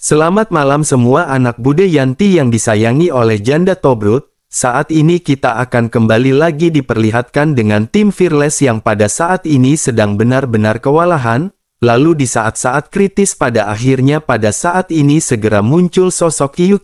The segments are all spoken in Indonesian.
Selamat malam semua anak Bude Yanti yang disayangi oleh Janda Tobrut. Saat ini kita akan kembali lagi diperlihatkan dengan tim Fearless yang pada saat ini sedang benar-benar kewalahan. Lalu di saat-saat kritis pada akhirnya pada saat ini segera muncul sosok Kiyu.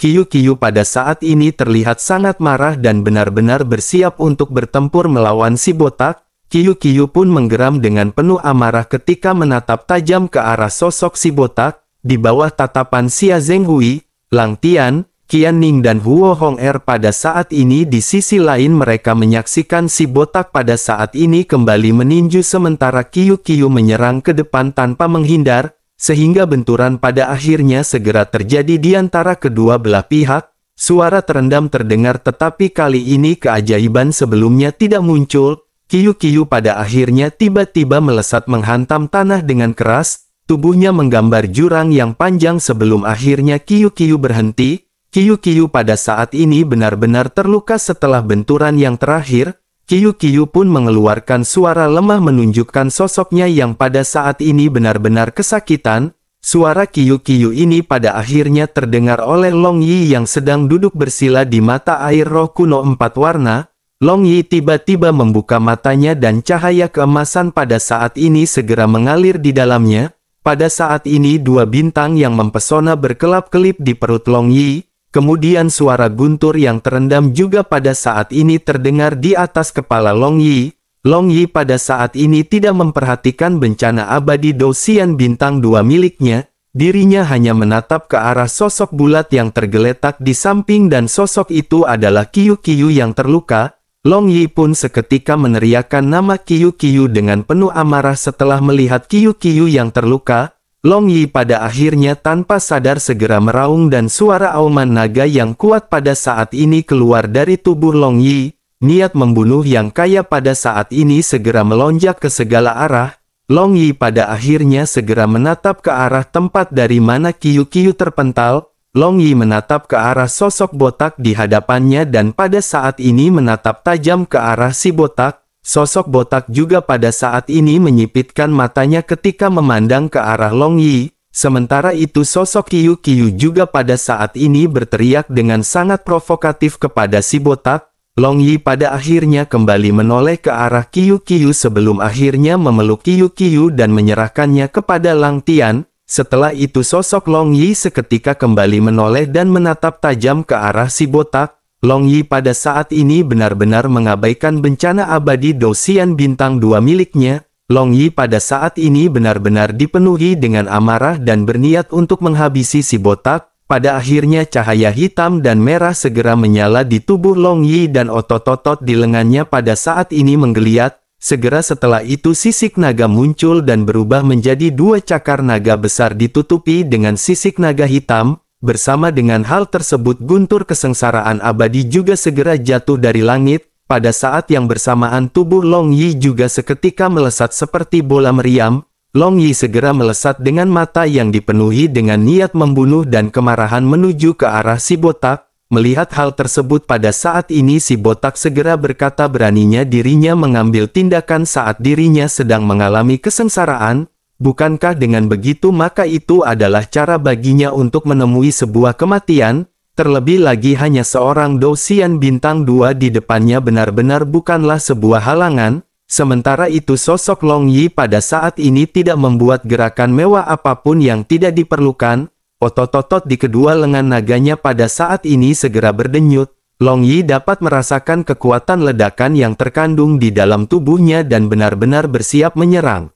Kiyu pada saat ini terlihat sangat marah dan benar-benar bersiap untuk bertempur melawan si botak. Kiyu pun menggeram dengan penuh amarah ketika menatap tajam ke arah sosok si botak. Di bawah tatapan Xia Zhenghui, Lang Tian, Qian Ning dan Huo Hong'er pada saat ini di sisi lain mereka menyaksikan si botak pada saat ini kembali meninju sementara Kiyu menyerang ke depan tanpa menghindar, sehingga benturan pada akhirnya segera terjadi di antara kedua belah pihak. Suara terendam terdengar tetapi kali ini keajaiban sebelumnya tidak muncul. Kiyu pada akhirnya tiba-tiba melesat menghantam tanah dengan keras. Tubuhnya menggambar jurang yang panjang sebelum akhirnya Kiyu berhenti. Kiyu pada saat ini benar-benar terluka setelah benturan yang terakhir. Kiyu pun mengeluarkan suara lemah menunjukkan sosoknya yang pada saat ini benar-benar kesakitan. Suara Kiyu ini pada akhirnya terdengar oleh Long Yi yang sedang duduk bersila di mata air roh kuno 4 warna. Long Yi tiba-tiba membuka matanya dan cahaya keemasan pada saat ini segera mengalir di dalamnya. Pada saat ini dua bintang yang mempesona berkelap-kelip di perut Long Yi, kemudian suara guntur yang terendam juga pada saat ini terdengar di atas kepala Long Yi. Long Yi pada saat ini tidak memperhatikan bencana abadi Douxian bintang 2 miliknya, dirinya hanya menatap ke arah sosok bulat yang tergeletak di samping dan sosok itu adalah Kiyu yang terluka. Long Yi pun seketika meneriakkan nama Kiyu dengan penuh amarah setelah melihat Kiyu yang terluka. Long Yi pada akhirnya tanpa sadar segera meraung dan suara auman naga yang kuat pada saat ini keluar dari tubuh Long Yi. Niat membunuh yang kaya pada saat ini segera melonjak ke segala arah. Long Yi pada akhirnya segera menatap ke arah tempat dari mana Kiyu terpental. Long Yi menatap ke arah sosok botak di hadapannya dan pada saat ini menatap tajam ke arah si botak. Sosok botak juga pada saat ini menyipitkan matanya ketika memandang ke arah Long Yi. Sementara itu sosok Kiyu juga pada saat ini berteriak dengan sangat provokatif kepada si botak. Long Yi pada akhirnya kembali menoleh ke arah Kiyu sebelum akhirnya memeluk Kiyu dan menyerahkannya kepada Lang Tian. Setelah itu sosok Long Yi seketika kembali menoleh dan menatap tajam ke arah si botak. Long Yi pada saat ini benar-benar mengabaikan bencana abadi Douxian bintang 2 miliknya. Long Yi pada saat ini benar-benar dipenuhi dengan amarah dan berniat untuk menghabisi si botak. Pada akhirnya cahaya hitam dan merah segera menyala di tubuh Long Yi dan otot-otot di lengannya pada saat ini menggeliat. Segera setelah itu sisik naga muncul dan berubah menjadi 2 cakar naga besar ditutupi dengan sisik naga hitam. Bersama dengan hal tersebut guntur kesengsaraan abadi juga segera jatuh dari langit. Pada saat yang bersamaan tubuh Long Yi juga seketika melesat seperti bola meriam. Long Yi segera melesat dengan mata yang dipenuhi dengan niat membunuh dan kemarahan menuju ke arah si botak. Melihat hal tersebut pada saat ini si botak segera berkata beraninya dirinya mengambil tindakan saat dirinya sedang mengalami kesengsaraan. Bukankah dengan begitu maka itu adalah cara baginya untuk menemui sebuah kematian? Terlebih lagi hanya seorang Douxian bintang 2 di depannya benar-benar bukanlah sebuah halangan. Sementara itu sosok Long Yi pada saat ini tidak membuat gerakan mewah apapun yang tidak diperlukan. Otot-otot di kedua lengan naganya pada saat ini segera berdenyut. Long Yi dapat merasakan kekuatan ledakan yang terkandung di dalam tubuhnya dan benar-benar bersiap menyerang.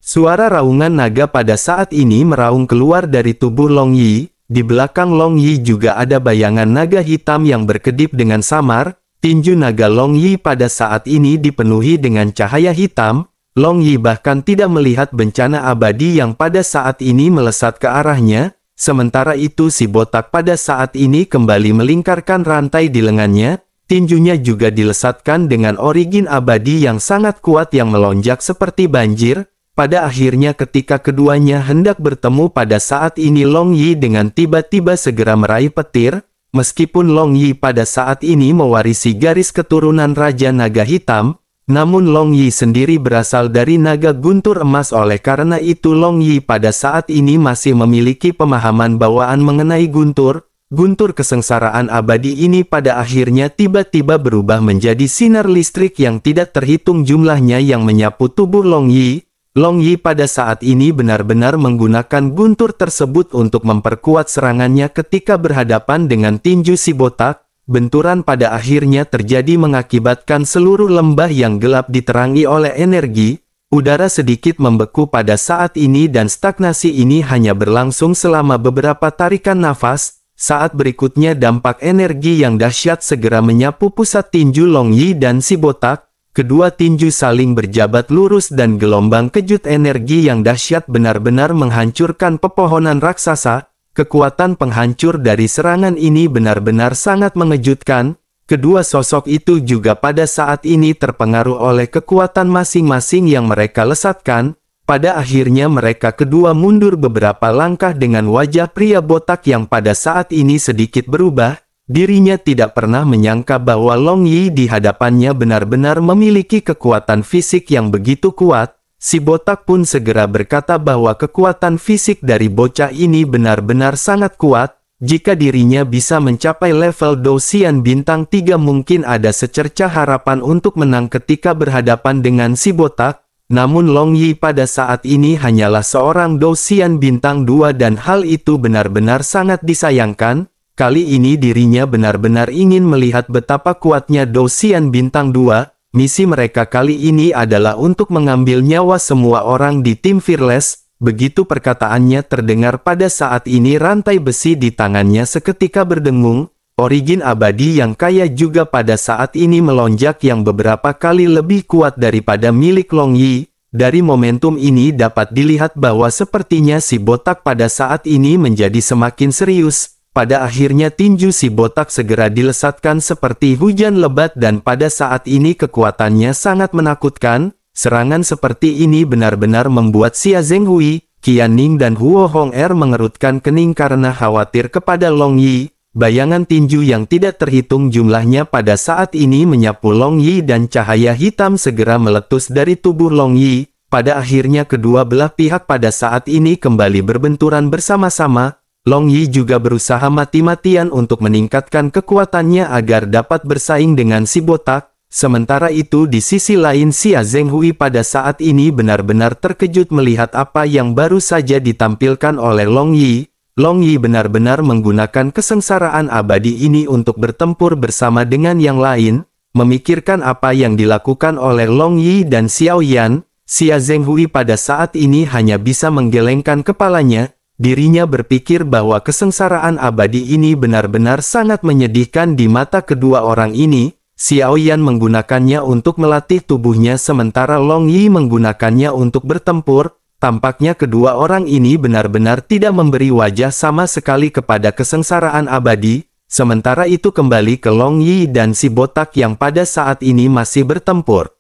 Suara raungan naga pada saat ini meraung keluar dari tubuh Long Yi. Di belakang Long Yi juga ada bayangan naga hitam yang berkedip dengan samar. Tinju naga Long Yi pada saat ini dipenuhi dengan cahaya hitam. Long Yi bahkan tidak melihat bencana abadi yang pada saat ini melesat ke arahnya. Sementara itu si botak pada saat ini kembali melingkarkan rantai di lengannya. Tinjunya juga dilesatkan dengan origin abadi yang sangat kuat yang melonjak seperti banjir. Pada akhirnya ketika keduanya hendak bertemu pada saat ini Long Yi dengan tiba-tiba segera meraih petir. Meskipun Long Yi pada saat ini mewarisi garis keturunan Raja Naga Hitam, Namun Long Yi sendiri berasal dari naga guntur emas, oleh karena itu Long Yi pada saat ini masih memiliki pemahaman bawaan mengenai guntur. Guntur kesengsaraan abadi ini pada akhirnya tiba-tiba berubah menjadi sinar listrik yang tidak terhitung jumlahnya yang menyapu tubuh Long Yi. Long Yi pada saat ini benar-benar menggunakan guntur tersebut untuk memperkuat serangannya ketika berhadapan dengan tinju si botak. Benturan pada akhirnya terjadi mengakibatkan seluruh lembah yang gelap diterangi oleh energi. Udara sedikit membeku pada saat ini dan stagnasi ini hanya berlangsung selama beberapa tarikan nafas. Saat berikutnya dampak energi yang dahsyat segera menyapu pusat tinju Long Yi dan si botak. Kedua tinju saling berjabat lurus dan gelombang kejut energi yang dahsyat benar-benar menghancurkan pepohonan raksasa. Kekuatan penghancur dari serangan ini benar-benar sangat mengejutkan. Kedua sosok itu juga pada saat ini terpengaruh oleh kekuatan masing-masing yang mereka lesatkan. Pada akhirnya mereka kedua mundur beberapa langkah dengan wajah pria botak yang pada saat ini sedikit berubah. Dirinya tidak pernah menyangka bahwa Long Yi di hadapannya benar-benar memiliki kekuatan fisik yang begitu kuat. Si botak pun segera berkata bahwa kekuatan fisik dari bocah ini benar-benar sangat kuat. Jika dirinya bisa mencapai level Dosian bintang 3 mungkin ada secercah harapan untuk menang ketika berhadapan dengan si botak. Namun Long Yi pada saat ini hanyalah seorang Dosian bintang 2 dan hal itu benar-benar sangat disayangkan. Kali ini dirinya benar-benar ingin melihat betapa kuatnya Dosian bintang 2. Misi mereka kali ini adalah untuk mengambil nyawa semua orang di tim Fearless. Begitu perkataannya terdengar pada saat ini rantai besi di tangannya seketika berdengung. Origin abadi yang kaya juga pada saat ini melonjak yang beberapa kali lebih kuat daripada milik Long Yi. Dari momentum ini dapat dilihat bahwa sepertinya si botak pada saat ini menjadi semakin serius. Pada akhirnya tinju si botak segera dilesatkan seperti hujan lebat dan pada saat ini kekuatannya sangat menakutkan. Serangan seperti ini benar-benar membuat Xia Zhenghui, Qian Ning dan Huo Hong'er mengerutkan kening karena khawatir kepada Long Yi. Bayangan tinju yang tidak terhitung jumlahnya pada saat ini menyapu Long Yi dan cahaya hitam segera meletus dari tubuh Long Yi. Pada akhirnya kedua belah pihak pada saat ini kembali berbenturan bersama-sama. Long Yi juga berusaha mati-matian untuk meningkatkan kekuatannya agar dapat bersaing dengan si botak. Sementara itu di sisi lain Xia Zhenghui pada saat ini benar-benar terkejut melihat apa yang baru saja ditampilkan oleh Long Yi. Long Yi benar-benar menggunakan kesengsaraan abadi ini untuk bertempur bersama dengan yang lain. Memikirkan apa yang dilakukan oleh Long Yi dan Xiao Yan, Xia Zhenghui pada saat ini hanya bisa menggelengkan kepalanya. Dirinya berpikir bahwa kesengsaraan abadi ini benar-benar sangat menyedihkan di mata kedua orang ini. Xiao Yan menggunakannya untuk melatih tubuhnya sementara Long Yi menggunakannya untuk bertempur. Tampaknya kedua orang ini benar-benar tidak memberi wajah sama sekali kepada kesengsaraan abadi. Sementara itu kembali ke Long Yi dan si botak yang pada saat ini masih bertempur.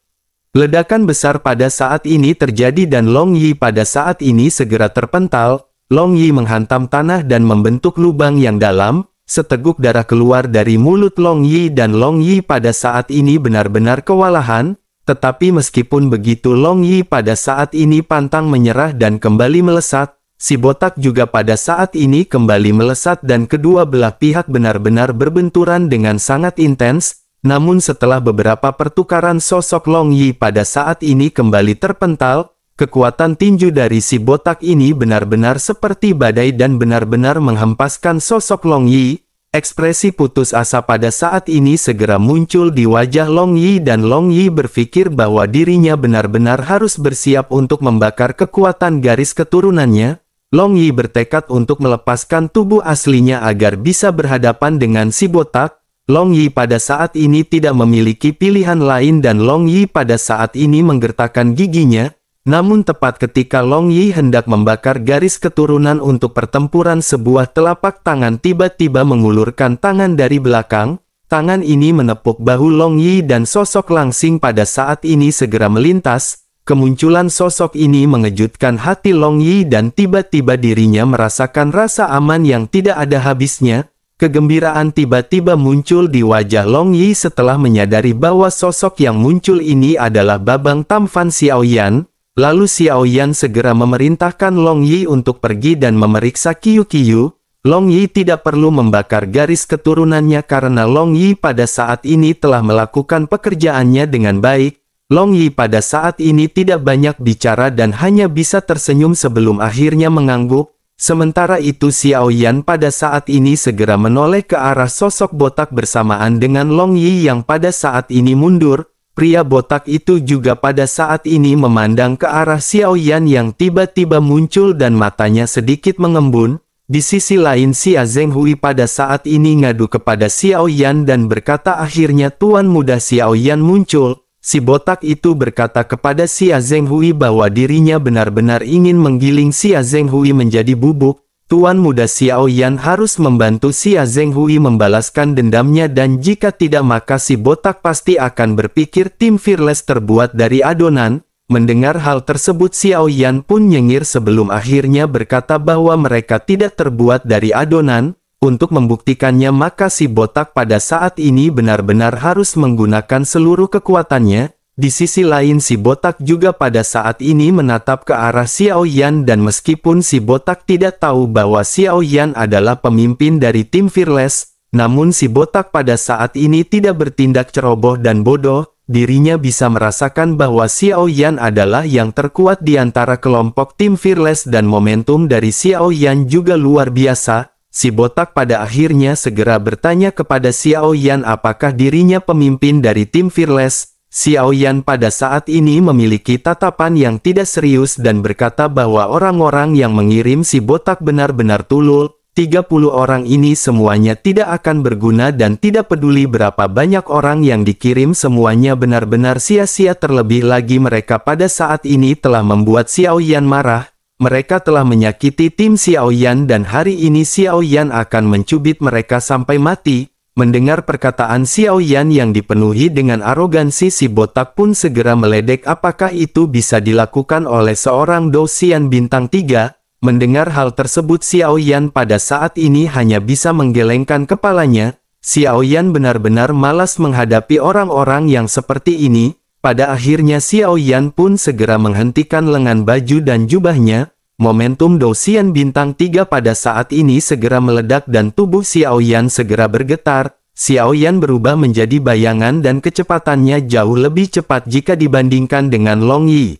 Ledakan besar pada saat ini terjadi dan Long Yi pada saat ini segera terpental. Long Yi menghantam tanah dan membentuk lubang yang dalam. Seteguk darah keluar dari mulut Long Yi dan Long Yi pada saat ini benar-benar kewalahan. Tetapi meskipun begitu Long Yi pada saat ini pantang menyerah dan kembali melesat. Si botak juga pada saat ini kembali melesat dan kedua belah pihak benar-benar berbenturan dengan sangat intens. Namun setelah beberapa pertukaran sosok Long Yi pada saat ini kembali terpental. Kekuatan tinju dari si botak ini benar-benar seperti badai dan benar-benar menghempaskan sosok Long Yi. Ekspresi putus asa pada saat ini segera muncul di wajah Long Yi dan Long Yi berpikir bahwa dirinya benar-benar harus bersiap untuk membakar kekuatan garis keturunannya. Long Yi bertekad untuk melepaskan tubuh aslinya agar bisa berhadapan dengan si botak. Long Yi pada saat ini tidak memiliki pilihan lain dan Long Yi pada saat ini menggertakkan giginya. Namun tepat ketika Long Yi hendak membakar garis keturunan untuk pertempuran sebuah telapak tangan tiba-tiba mengulurkan tangan dari belakang. Tangan ini menepuk bahu Long Yi dan sosok langsing pada saat ini segera melintas. Kemunculan sosok ini mengejutkan hati Long Yi dan tiba-tiba dirinya merasakan rasa aman yang tidak ada habisnya. Kegembiraan tiba-tiba muncul di wajah Long Yi setelah menyadari bahwa sosok yang muncul ini adalah Babang Tamfan Xiaoyan. Lalu Xiaoyan segera memerintahkan Long Yi untuk pergi dan memeriksa Qiu-Qiu. Long Yi tidak perlu membakar garis keturunannya karena Long Yi pada saat ini telah melakukan pekerjaannya dengan baik. Long Yi pada saat ini tidak banyak bicara dan hanya bisa tersenyum sebelum akhirnya mengangguk. Sementara itu Xiaoyan pada saat ini segera menoleh ke arah sosok botak bersamaan dengan Long Yi yang pada saat ini mundur. Pria botak itu juga pada saat ini memandang ke arah Xiaoyan yang tiba-tiba muncul dan matanya sedikit mengembun. Di sisi lain Xia Zhenghui pada saat ini ngadu kepada Xiaoyan dan berkata akhirnya Tuan Muda Xiaoyan muncul. Si botak itu berkata kepada Xia Zhenghui bahwa dirinya benar-benar ingin menggiling Xia Zhenghui menjadi bubuk. Tuan Muda Xiaoyan harus membantu Xia Zhenghui membalaskan dendamnya dan jika tidak maka si botak pasti akan berpikir tim Fearless terbuat dari adonan. Mendengar hal tersebut Xiaoyan pun nyengir sebelum akhirnya berkata bahwa mereka tidak terbuat dari adonan. Untuk membuktikannya maka si botak pada saat ini benar-benar harus menggunakan seluruh kekuatannya. Di sisi lain si botak juga pada saat ini menatap ke arah Xiaoyan dan meskipun si botak tidak tahu bahwa Xiaoyan adalah pemimpin dari tim Fearless, namun si botak pada saat ini tidak bertindak ceroboh dan bodoh. Dirinya bisa merasakan bahwa Xiaoyan adalah yang terkuat di antara kelompok tim Fearless dan momentum dari Xiaoyan juga luar biasa. Si botak pada akhirnya segera bertanya kepada Xiaoyan apakah dirinya pemimpin dari tim Fearless. Xiaoyan pada saat ini memiliki tatapan yang tidak serius dan berkata bahwa orang-orang yang mengirim si botak benar-benar tulul. 30 orang ini semuanya tidak akan berguna dan tidak peduli berapa banyak orang yang dikirim semuanya benar-benar sia-sia terlebih lagi mereka pada saat ini telah membuat Xiaoyan marah. Mereka telah menyakiti tim Xiaoyan dan hari ini Xiaoyan akan mencubit mereka sampai mati. Mendengar perkataan Xiaoyan yang dipenuhi dengan arogansi si botak pun segera meledek apakah itu bisa dilakukan oleh seorang Dosian bintang 3. Mendengar hal tersebut Xiaoyan pada saat ini hanya bisa menggelengkan kepalanya. Xiaoyan benar-benar malas menghadapi orang-orang yang seperti ini. Pada akhirnya Xiaoyan pun segera menghentikan lengan baju dan jubahnya. Momentum Dosian bintang 3 pada saat ini segera meledak dan tubuh Xiaoyan segera bergetar. Xiaoyan berubah menjadi bayangan dan kecepatannya jauh lebih cepat jika dibandingkan dengan Long Yi.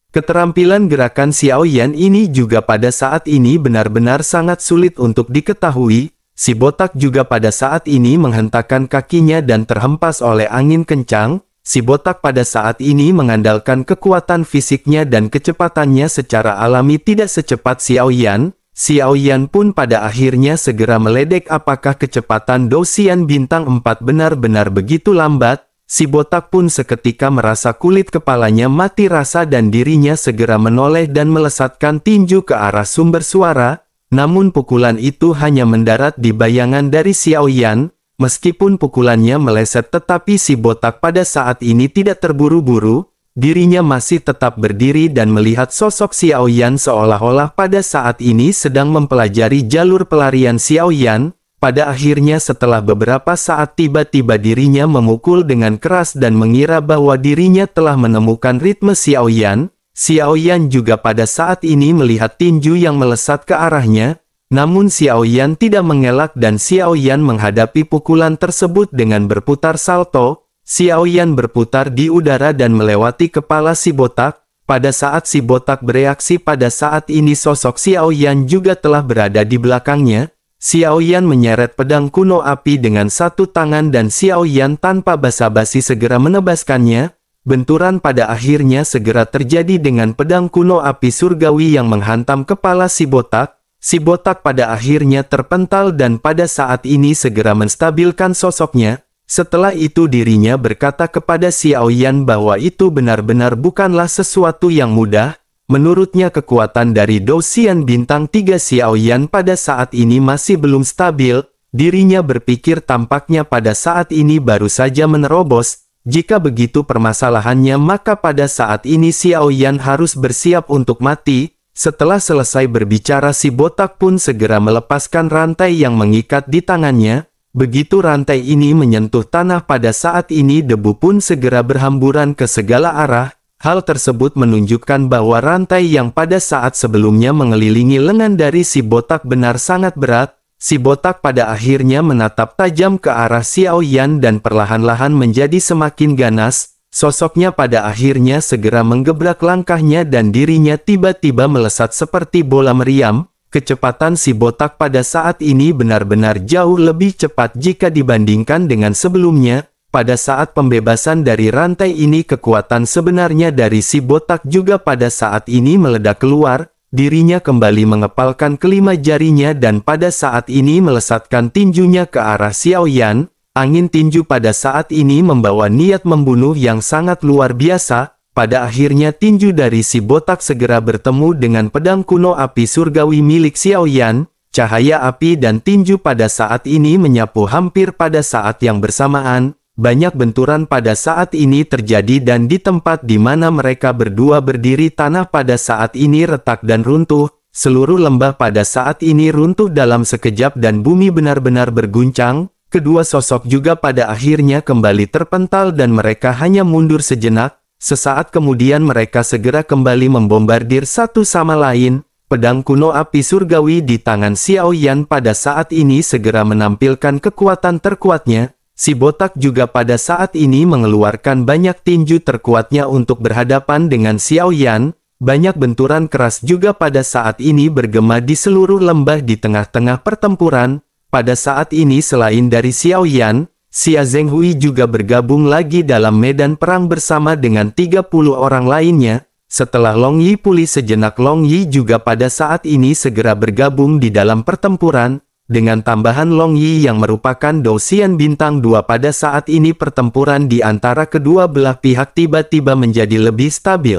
Keterampilan gerakan Xiaoyan ini juga pada saat ini benar-benar sangat sulit untuk diketahui. Si botak juga pada saat ini menghentakkan kakinya dan terhempas oleh angin kencang. Si botak pada saat ini mengandalkan kekuatan fisiknya dan kecepatannya secara alami tidak secepat Xiaoyan. Xiaoyan pun pada akhirnya segera meledek apakah kecepatan Dosian bintang 4 benar-benar begitu lambat. Si botak pun seketika merasa kulit kepalanya mati rasa dan dirinya segera menoleh dan melesatkan tinju ke arah sumber suara. Namun pukulan itu hanya mendarat di bayangan dari Xiaoyan. Meskipun pukulannya meleset tetapi si botak pada saat ini tidak terburu-buru, dirinya masih tetap berdiri dan melihat sosok Xiaoyan seolah-olah pada saat ini sedang mempelajari jalur pelarian Xiaoyan. Pada akhirnya setelah beberapa saat tiba-tiba dirinya memukul dengan keras dan mengira bahwa dirinya telah menemukan ritme Xiaoyan. Xiaoyan juga pada saat ini melihat tinju yang melesat ke arahnya. Namun Xiaoyan tidak mengelak dan Xiaoyan menghadapi pukulan tersebut dengan berputar salto. Xiaoyan berputar di udara dan melewati kepala si botak. Pada saat si botak bereaksi pada saat ini sosok Xiaoyan juga telah berada di belakangnya. Xiaoyan menyeret pedang kuno api dengan satu tangan dan Xiaoyan tanpa basa-basi segera menebaskannya. Benturan pada akhirnya segera terjadi dengan pedang kuno api surgawi yang menghantam kepala si botak. Si botak pada akhirnya terpental dan pada saat ini segera menstabilkan sosoknya. Setelah itu dirinya berkata kepada Xiaoyan bahwa itu benar-benar bukanlah sesuatu yang mudah. Menurutnya kekuatan dari Dosian bintang 3 Xiaoyan pada saat ini masih belum stabil. Dirinya berpikir tampaknya pada saat ini baru saja menerobos. Jika begitu permasalahannya maka pada saat ini Xiaoyan harus bersiap untuk mati. Setelah selesai berbicara, si botak pun segera melepaskan rantai yang mengikat di tangannya. Begitu rantai ini menyentuh tanah pada saat ini, debu pun segera berhamburan ke segala arah. Hal tersebut menunjukkan bahwa rantai yang pada saat sebelumnya mengelilingi lengan dari si botak benar sangat berat. Si botak pada akhirnya menatap tajam ke arah Xiao Yan dan perlahan-lahan menjadi semakin ganas. Sosoknya pada akhirnya segera menggebrak langkahnya dan dirinya tiba-tiba melesat seperti bola meriam. Kecepatan si botak pada saat ini benar-benar jauh lebih cepat jika dibandingkan dengan sebelumnya. Pada saat pembebasan dari rantai ini, kekuatan sebenarnya dari si botak juga pada saat ini meledak keluar. Dirinya kembali mengepalkan kelima jarinya dan pada saat ini melesatkan tinjunya ke arah Xiao Yan. Angin tinju pada saat ini membawa niat membunuh yang sangat luar biasa. Pada akhirnya tinju dari si botak segera bertemu dengan pedang kuno api surgawi milik Xiao Yan. Cahaya api dan tinju pada saat ini menyapu hampir pada saat yang bersamaan. Banyak benturan pada saat ini terjadi dan di tempat di mana mereka berdua berdiri, tanah pada saat ini retak dan runtuh. Seluruh lembah pada saat ini runtuh dalam sekejap dan bumi benar-benar berguncang. Kedua sosok juga pada akhirnya kembali terpental dan mereka hanya mundur sejenak. Sesaat kemudian mereka segera kembali membombardir satu sama lain. Pedang kuno api surgawi di tangan Xiao Yan pada saat ini segera menampilkan kekuatan terkuatnya. Si botak juga pada saat ini mengeluarkan banyak tinju terkuatnya untuk berhadapan dengan Xiao Yan. Banyak benturan keras juga pada saat ini bergema di seluruh lembah di tengah-tengah pertempuran. Pada saat ini selain dari Xiao Yan, Xia Zhenghui juga bergabung lagi dalam medan perang bersama dengan 30 orang lainnya. Setelah Long Yi pulih sejenak, Long Yi juga pada saat ini segera bergabung di dalam pertempuran. Dengan tambahan Long Yi yang merupakan Douxian bintang 2 pada saat ini pertempuran di antara kedua belah pihak tiba-tiba menjadi lebih stabil.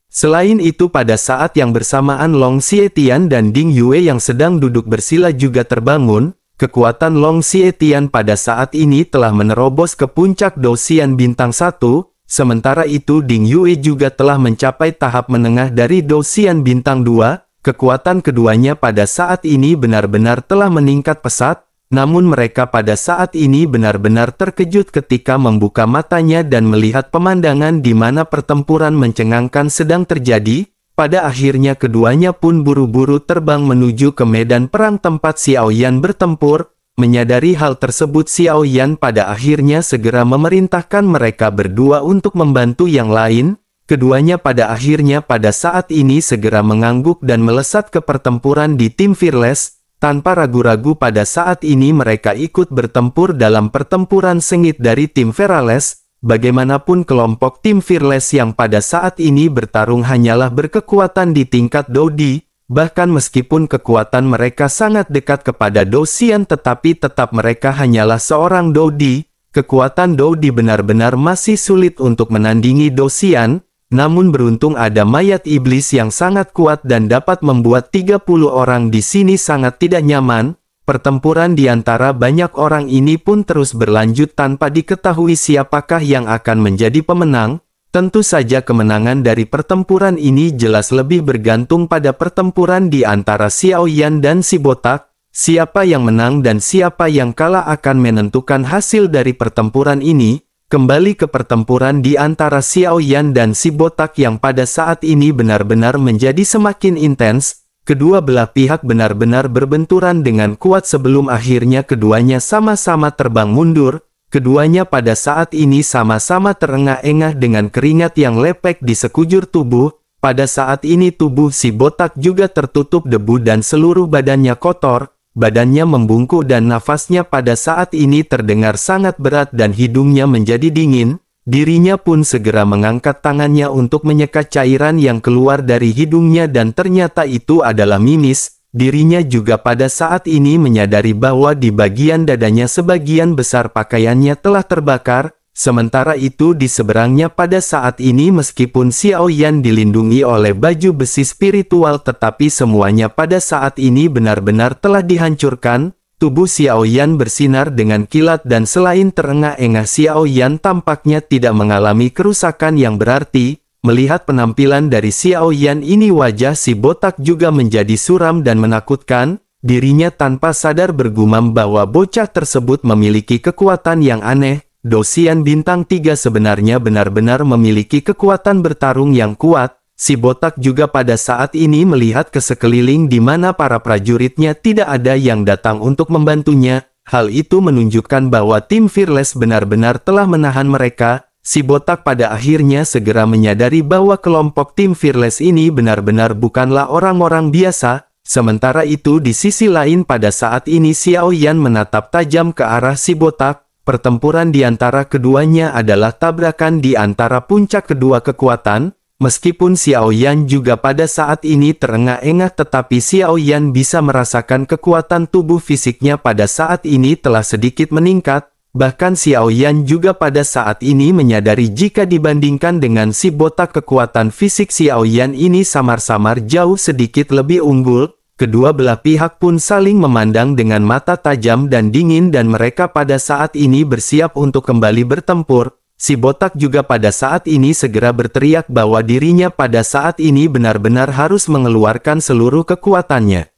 Selain itu pada saat yang bersamaan Long Xietian dan Ding Yue yang sedang duduk bersila juga terbangun. Kekuatan Long Xietian pada saat ini telah menerobos ke puncak Douxian bintang 1, sementara itu Ding Yue juga telah mencapai tahap menengah dari Douxian bintang 2. Kekuatan keduanya pada saat ini benar-benar telah meningkat pesat, namun mereka pada saat ini benar-benar terkejut ketika membuka matanya dan melihat pemandangan di mana pertempuran mencengangkan sedang terjadi. Pada akhirnya keduanya pun buru-buru terbang menuju ke medan perang tempat Xiao Yan bertempur. Menyadari hal tersebut, Xiao Yan pada akhirnya segera memerintahkan mereka berdua untuk membantu yang lain. Keduanya pada akhirnya pada saat ini segera mengangguk dan melesat ke pertempuran di tim Fearless. Tanpa ragu-ragu pada saat ini mereka ikut bertempur dalam pertempuran sengit dari tim Fearless. Bagaimanapun kelompok tim Fearless yang pada saat ini bertarung hanyalah berkekuatan di tingkat Dodi. Bahkan meskipun kekuatan mereka sangat dekat kepada Douxian, tetapi tetap mereka hanyalah seorang Dodi. Kekuatan Dodi benar-benar masih sulit untuk menandingi Douxian. Namun beruntung ada mayat iblis yang sangat kuat dan dapat membuat 30 orang di sini sangat tidak nyaman. Pertempuran di antara banyak orang ini pun terus berlanjut tanpa diketahui siapakah yang akan menjadi pemenang. Tentu saja kemenangan dari pertempuran ini jelas lebih bergantung pada pertempuran di antara Xiao Yan dan si botak. Siapa yang menang dan siapa yang kalah akan menentukan hasil dari pertempuran ini. Kembali ke pertempuran di antara Xiao Yan dan si botak yang pada saat ini benar-benar menjadi semakin intens. Kedua belah pihak benar-benar berbenturan dengan kuat sebelum akhirnya keduanya sama-sama terbang mundur. Keduanya pada saat ini sama-sama terengah-engah dengan keringat yang lepek di sekujur tubuh. Pada saat ini tubuh si botak juga tertutup debu dan seluruh badannya kotor. Badannya membungkuk dan nafasnya pada saat ini terdengar sangat berat dan hidungnya menjadi dingin. Dirinya pun segera mengangkat tangannya untuk menyekat cairan yang keluar dari hidungnya dan ternyata itu adalah mimis. Dirinya juga pada saat ini menyadari bahwa di bagian dadanya sebagian besar pakaiannya telah terbakar. Sementara itu di seberangnya pada saat ini meskipun Xiao Yan dilindungi oleh baju besi spiritual tetapi semuanya pada saat ini benar-benar telah dihancurkan. Tubuh Xiao Yan bersinar dengan kilat dan selain terengah-engah Xiao Yan tampaknya tidak mengalami kerusakan yang berarti. Melihat penampilan dari Xiao Yan ini, wajah si botak juga menjadi suram dan menakutkan. Dirinya tanpa sadar bergumam bahwa bocah tersebut memiliki kekuatan yang aneh. Dosian bintang 3 sebenarnya benar-benar memiliki kekuatan bertarung yang kuat. Si botak juga pada saat ini melihat ke sekeliling di mana para prajuritnya tidak ada yang datang untuk membantunya. Hal itu menunjukkan bahwa tim Fearless benar-benar telah menahan mereka. Si botak pada akhirnya segera menyadari bahwa kelompok tim Fearless ini benar-benar bukanlah orang-orang biasa. Sementara itu di sisi lain pada saat ini Xiao Yan menatap tajam ke arah si botak. Pertempuran di antara keduanya adalah tabrakan di antara puncak kedua kekuatan. Meskipun Xiao Yan juga pada saat ini terengah-engah, tetapi Xiao Yan bisa merasakan kekuatan tubuh fisiknya pada saat ini telah sedikit meningkat. Bahkan Xiao Yan juga pada saat ini menyadari jika dibandingkan dengan si botak, kekuatan fisik Xiao Yan ini samar-samar jauh sedikit lebih unggul. Kedua belah pihak pun saling memandang dengan mata tajam dan dingin dan mereka pada saat ini bersiap untuk kembali bertempur. Si botak juga pada saat ini segera berteriak bahwa dirinya pada saat ini benar-benar harus mengeluarkan seluruh kekuatannya.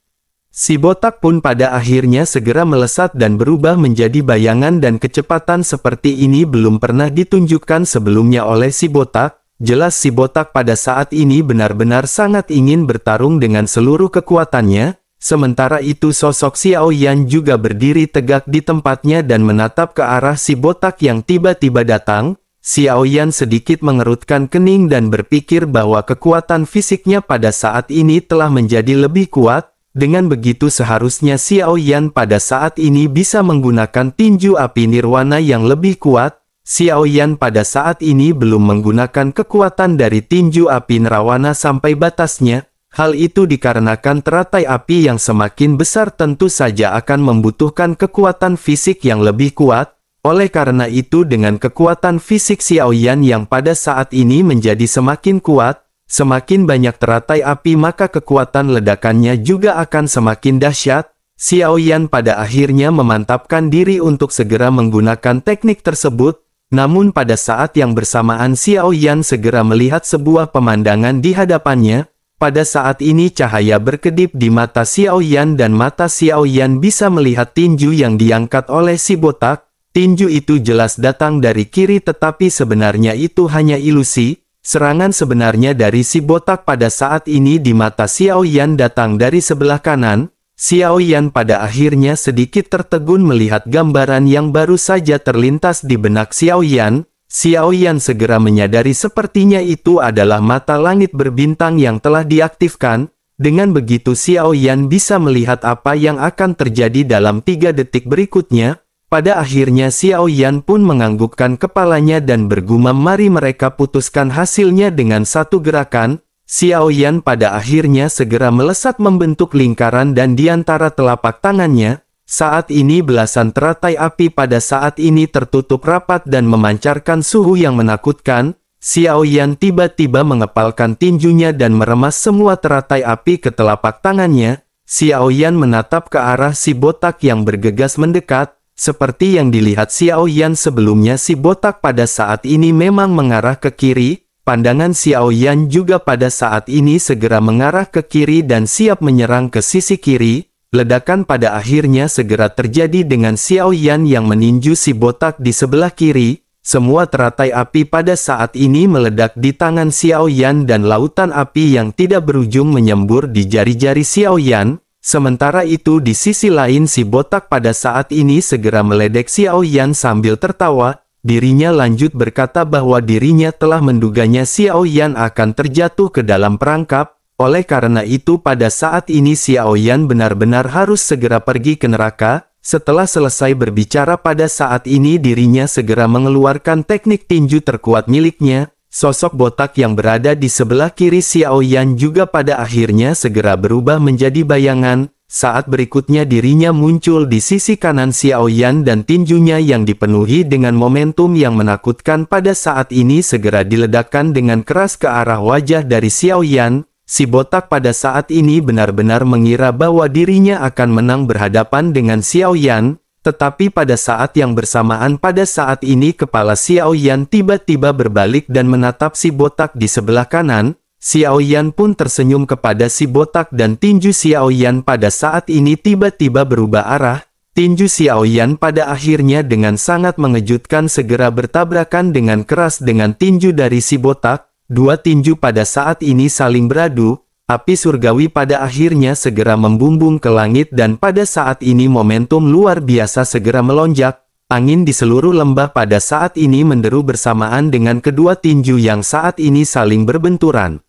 Si botak pun pada akhirnya segera melesat dan berubah menjadi bayangan, dan kecepatan seperti ini belum pernah ditunjukkan sebelumnya oleh si botak. Jelas si botak pada saat ini benar-benar sangat ingin bertarung dengan seluruh kekuatannya. Sementara itu sosok Xiao Yan juga berdiri tegak di tempatnya dan menatap ke arah si botak yang tiba-tiba datang. Xiao Yan sedikit mengerutkan kening dan berpikir bahwa kekuatan fisiknya pada saat ini telah menjadi lebih kuat. Dengan begitu seharusnya Xiao Yan pada saat ini bisa menggunakan tinju api nirwana yang lebih kuat. Xiao Yan pada saat ini belum menggunakan kekuatan dari tinju api nirwana sampai batasnya. Hal itu dikarenakan teratai api yang semakin besar tentu saja akan membutuhkan kekuatan fisik yang lebih kuat. Oleh karena itu dengan kekuatan fisik Xiao Yan yang pada saat ini menjadi semakin kuat, semakin banyak teratai api maka kekuatan ledakannya juga akan semakin dahsyat. Xiao Yan pada akhirnya memantapkan diri untuk segera menggunakan teknik tersebut. Namun pada saat yang bersamaan Xiao Yan segera melihat sebuah pemandangan di hadapannya. Pada saat ini cahaya berkedip di mata Xiao Yan dan mata Xiao Yan bisa melihat tinju yang diangkat oleh si botak. Tinju itu jelas datang dari kiri tetapi sebenarnya itu hanya ilusi. Serangan sebenarnya dari si botak pada saat ini di mata Xiao Yan datang dari sebelah kanan. Xiao Yan pada akhirnya sedikit tertegun melihat gambaran yang baru saja terlintas di benak Xiao Yan. Xiao Yan segera menyadari sepertinya itu adalah mata langit berbintang yang telah diaktifkan. Dengan begitu Xiao Yan bisa melihat apa yang akan terjadi dalam 3 detik berikutnya. Pada akhirnya Xiao Yan pun menganggukkan kepalanya dan bergumam, mari mereka putuskan hasilnya dengan satu gerakan. Xiao Yan pada akhirnya segera melesat membentuk lingkaran dan di antara telapak tangannya, saat ini belasan teratai api pada saat ini tertutup rapat dan memancarkan suhu yang menakutkan. Xiao Yan tiba-tiba mengepalkan tinjunya dan meremas semua teratai api ke telapak tangannya. Xiao Yan menatap ke arah si botak yang bergegas mendekat. Seperti yang dilihat Xiao Yan sebelumnya, si botak pada saat ini memang mengarah ke kiri. Pandangan Xiao Yan juga pada saat ini segera mengarah ke kiri dan siap menyerang ke sisi kiri. Ledakan pada akhirnya segera terjadi dengan Xiao Yan yang meninju si botak di sebelah kiri. Semua teratai api pada saat ini meledak di tangan Xiao Yan dan lautan api yang tidak berujung menyembur di jari-jari Xiao Yan. Sementara itu di sisi lain si botak pada saat ini segera meledek Xiao Yan sambil tertawa. Dirinya lanjut berkata bahwa dirinya telah menduganya Xiao Yan akan terjatuh ke dalam perangkap. Oleh karena itu pada saat ini Xiao Yan benar-benar harus segera pergi ke neraka. Setelah selesai berbicara pada saat ini dirinya segera mengeluarkan teknik tinju terkuat miliknya. Sosok botak yang berada di sebelah kiri Xiao Yan juga pada akhirnya segera berubah menjadi bayangan. Saat berikutnya dirinya muncul di sisi kanan Xiao Yan dan tinjunya yang dipenuhi dengan momentum yang menakutkan pada saat ini segera diledakkan dengan keras ke arah wajah dari Xiao Yan. Si botak pada saat ini benar-benar mengira bahwa dirinya akan menang berhadapan dengan Xiao Yan. Tetapi pada saat yang bersamaan pada saat ini kepala Xiao Yan tiba-tiba berbalik dan menatap si botak di sebelah kanan. Xiao Yan pun tersenyum kepada si botak dan tinju Xiao Yan pada saat ini tiba-tiba berubah arah. Tinju Xiao Yan pada akhirnya dengan sangat mengejutkan segera bertabrakan dengan keras dengan tinju dari si botak. Dua tinju pada saat ini saling beradu. Api surgawi pada akhirnya segera membumbung ke langit dan pada saat ini momentum luar biasa segera melonjak. Angin di seluruh lembah pada saat ini menderu bersamaan dengan kedua tinju yang saat ini saling berbenturan.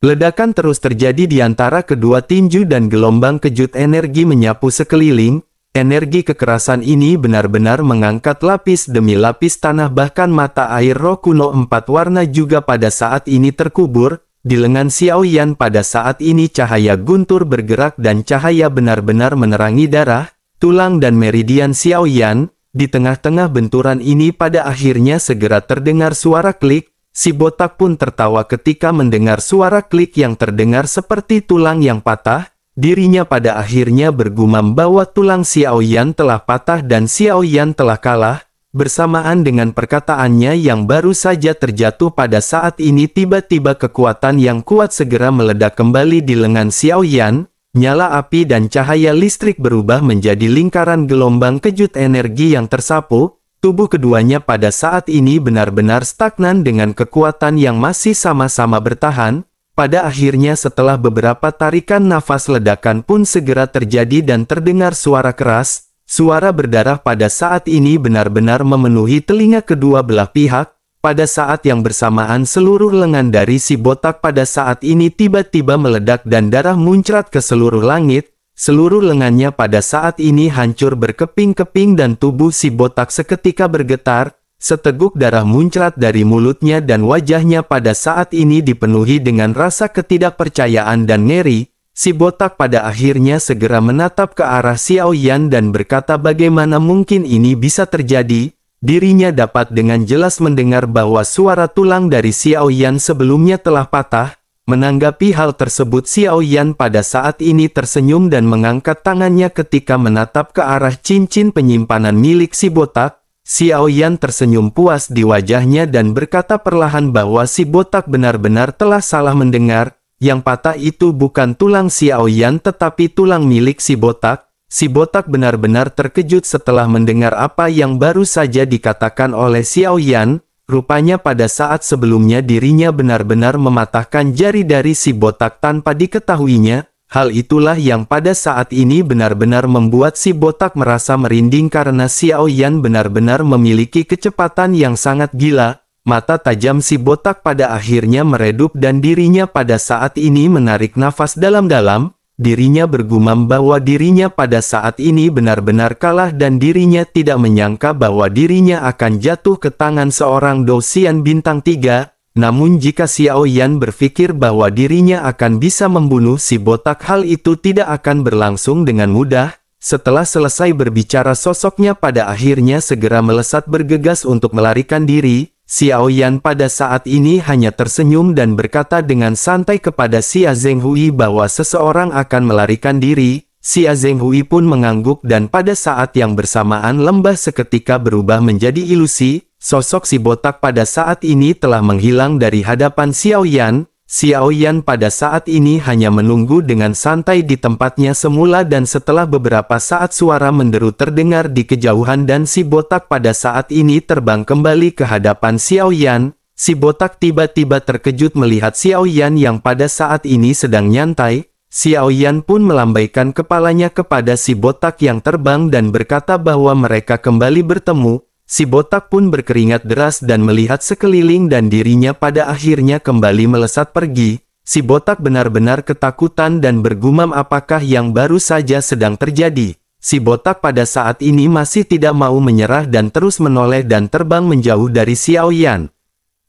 Ledakan terus terjadi di antara kedua tinju dan gelombang kejut energi menyapu sekeliling. Energi kekerasan ini benar-benar mengangkat lapis demi lapis tanah, bahkan mata air roh kuno 4 warna juga pada saat ini terkubur. Di lengan Xiao Yan pada saat ini cahaya guntur bergerak dan cahaya benar-benar menerangi darah, tulang dan meridian Xiao Yan. Di tengah-tengah benturan ini pada akhirnya segera terdengar suara klik. Si botak pun tertawa ketika mendengar suara klik yang terdengar seperti tulang yang patah. Dirinya pada akhirnya bergumam bahwa tulang Xiao Yan telah patah dan Xiao Yan telah kalah. Bersamaan dengan perkataannya yang baru saja terjatuh pada saat ini tiba-tiba kekuatan yang kuat segera meledak kembali di lengan Xiao Yan. Nyala api dan cahaya listrik berubah menjadi lingkaran gelombang kejut energi yang tersapu. Tubuh keduanya pada saat ini benar-benar stagnan dengan kekuatan yang masih sama-sama bertahan. Pada akhirnya setelah beberapa tarikan nafas ledakan pun segera terjadi dan terdengar suara keras. Suara berdarah pada saat ini benar-benar memenuhi telinga kedua belah pihak. Pada saat yang bersamaan seluruh lengan dari si botak pada saat ini tiba-tiba meledak dan darah muncrat ke seluruh langit. Seluruh lengannya pada saat ini hancur berkeping-keping dan tubuh si botak seketika bergetar. Seteguk darah muncrat dari mulutnya dan wajahnya pada saat ini dipenuhi dengan rasa ketidakpercayaan dan ngeri. Si botak pada akhirnya segera menatap ke arah Xiao Yan dan berkata bagaimana mungkin ini bisa terjadi. Dirinya dapat dengan jelas mendengar bahwa suara tulang dari Xiao Yan sebelumnya telah patah. Menanggapi hal tersebut Xiao Yan pada saat ini tersenyum dan mengangkat tangannya ketika menatap ke arah cincin penyimpanan milik si botak. Xiao Yan tersenyum puas di wajahnya dan berkata perlahan bahwa si botak benar-benar telah salah mendengar. Yang patah itu bukan tulang Xiao Yan tetapi tulang milik si botak. Si botak benar-benar terkejut setelah mendengar apa yang baru saja dikatakan oleh Xiao Yan. Rupanya pada saat sebelumnya dirinya benar-benar mematahkan jari dari si botak tanpa diketahuinya. Hal itulah yang pada saat ini benar-benar membuat si botak merasa merinding karena Xiao Yan benar-benar memiliki kecepatan yang sangat gila. Mata tajam si botak pada akhirnya meredup dan dirinya pada saat ini menarik nafas dalam-dalam. Dirinya bergumam bahwa dirinya pada saat ini benar-benar kalah dan dirinya tidak menyangka bahwa dirinya akan jatuh ke tangan seorang Dosian bintang 3. Namun jika Xiao Yan berpikir bahwa dirinya akan bisa membunuh si botak, hal itu tidak akan berlangsung dengan mudah. Setelah selesai berbicara sosoknya pada akhirnya segera melesat bergegas untuk melarikan diri. Xiao Yan pada saat ini hanya tersenyum dan berkata dengan santai kepada Xia Zhenghui bahwa seseorang akan melarikan diri. Xia Zhenghui pun mengangguk dan pada saat yang bersamaan lembah seketika berubah menjadi ilusi. Sosok si botak pada saat ini telah menghilang dari hadapan Xiao Yan. Xiao Yan pada saat ini hanya menunggu dengan santai di tempatnya semula dan setelah beberapa saat suara menderu terdengar di kejauhan dan si botak pada saat ini terbang kembali ke hadapan Xiao Yan. Si botak tiba-tiba terkejut melihat Xiao Yan yang pada saat ini sedang nyantai. Xiao Yan pun melambaikan kepalanya kepada si botak yang terbang dan berkata bahwa mereka kembali bertemu. Si botak pun berkeringat deras dan melihat sekeliling dan dirinya pada akhirnya kembali melesat pergi. Si botak benar-benar ketakutan dan bergumam apakah yang baru saja sedang terjadi. Si botak pada saat ini masih tidak mau menyerah dan terus menoleh dan terbang menjauh dari Xiao Yan.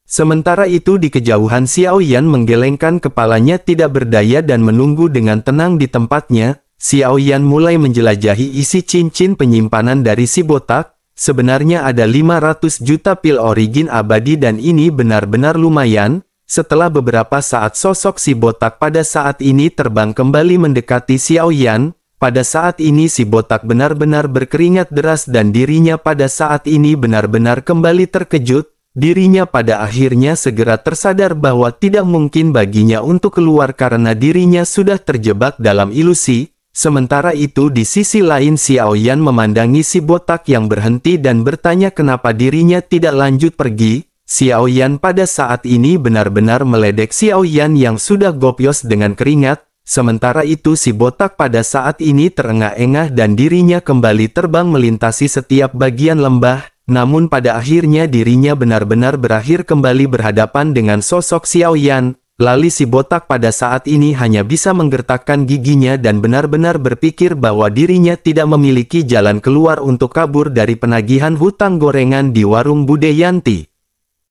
Sementara itu di kejauhan Xiao Yan menggelengkan kepalanya tidak berdaya dan menunggu dengan tenang di tempatnya. Xiao Yan mulai menjelajahi isi cincin penyimpanan dari si botak. Sebenarnya ada 500 juta pil origin abadi dan ini benar-benar lumayan. Setelah beberapa saat sosok si botak pada saat ini terbang kembali mendekati Xiao Yan. Pada saat ini si botak benar-benar berkeringat deras dan dirinya pada saat ini benar-benar kembali terkejut. Dirinya pada akhirnya segera tersadar bahwa tidak mungkin baginya untuk keluar karena dirinya sudah terjebak dalam ilusi. Sementara itu di sisi lain Xiao Yan memandangi si botak yang berhenti dan bertanya kenapa dirinya tidak lanjut pergi. Xiao Yan pada saat ini benar-benar meledek Xiao Yan yang sudah gopios dengan keringat. Sementara itu si botak pada saat ini terengah-engah dan dirinya kembali terbang melintasi setiap bagian lembah. Namun pada akhirnya dirinya benar-benar berakhir kembali berhadapan dengan sosok Xiao Yan. Lalu si botak pada saat ini hanya bisa menggertakkan giginya dan benar-benar berpikir bahwa dirinya tidak memiliki jalan keluar untuk kabur dari penagihan hutang gorengan di warung Bude Yanti.